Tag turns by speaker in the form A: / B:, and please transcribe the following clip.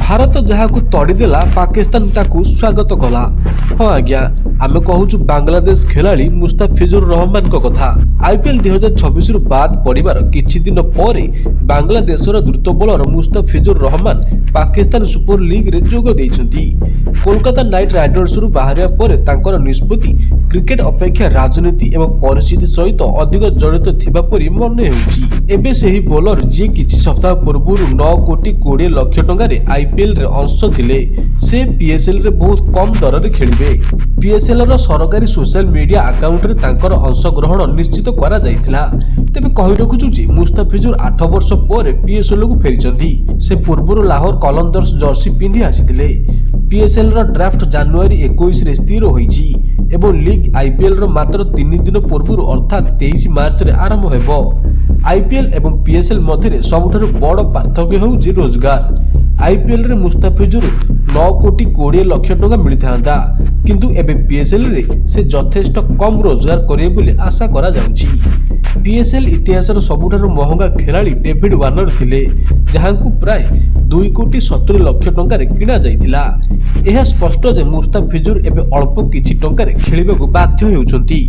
A: भारत जहाँ तड़ीदेला पाकिस्तान ताकू स्वागत कला। हाँ आज्ञा आमे कहूचु बांग्लादेश खेलाड़ी मुस्ताफिजुर रहमान को कथा। आईपीएल 2026 रु बाद पड़िबार किछि दिन परे बांग्लादेशर द्रुत bowler Mustafizur Rahman Pakistan super league रे जोग देइछंती। कोलकाता नाइट राइडर्स रु बाहरिया परे तांकर निष्पत्ति क्रिकेट अपेक्षा राजनीति एवं परिस्थिति सहित अधिक जड़ित थिबा परि मने हेउची। एबे सेही बॉलर जे किछि सप्ताह पूर्व 9 कोटी 20 लाख टंका रे आईपीएल रे अंश थिले से पीएसएल रे बहुत कम दर रे खेलिबे। पीएसएल रो सरकारी सोशल मीडिया अकाउंट रे तांकर अंश ग्रहण निश्चित करा जायतिला। तेबे कहि रखुछु जे मुस्ताफिजुर 8 वर्ष पर पीएसएल को फेरिचंती। से पूर्व लाहौर कलंदर्स जर्सी पिंधि आसीथिले। पीएसएल रो ड्राफ्ट जनवरी 21 रे स्थिर होईची एवं लीग आईपीएल रो मात्र 3 दिन पूर्व अर्थात 23 मार्च रे आरंभ हेबो। आईपीएल एवं पीएसएल मध्य सबुठारु बड़ पार्थक्य होउची रोजगार। आईपीएल रे मुस्ताफिजुर 9 कोटी 20 लाख टंका मिलिथांता किंतु एबे पीएसएल रे से यथेष्ट कम रोजगार करिवे बोली आशा करा जाउची। पीएसएल इतिहासर सबुठारु महंगा खेलाड़ी डेविड वार्नर थिले जहांकु प्राय 2 कोटी 70 लाख टंका रे किना जाइतिला। यह स्पष्ट जे मुस्ताफिजुर एबे अल्प किछि टंका रे खेलिबाकू बाध्य हेउचंती।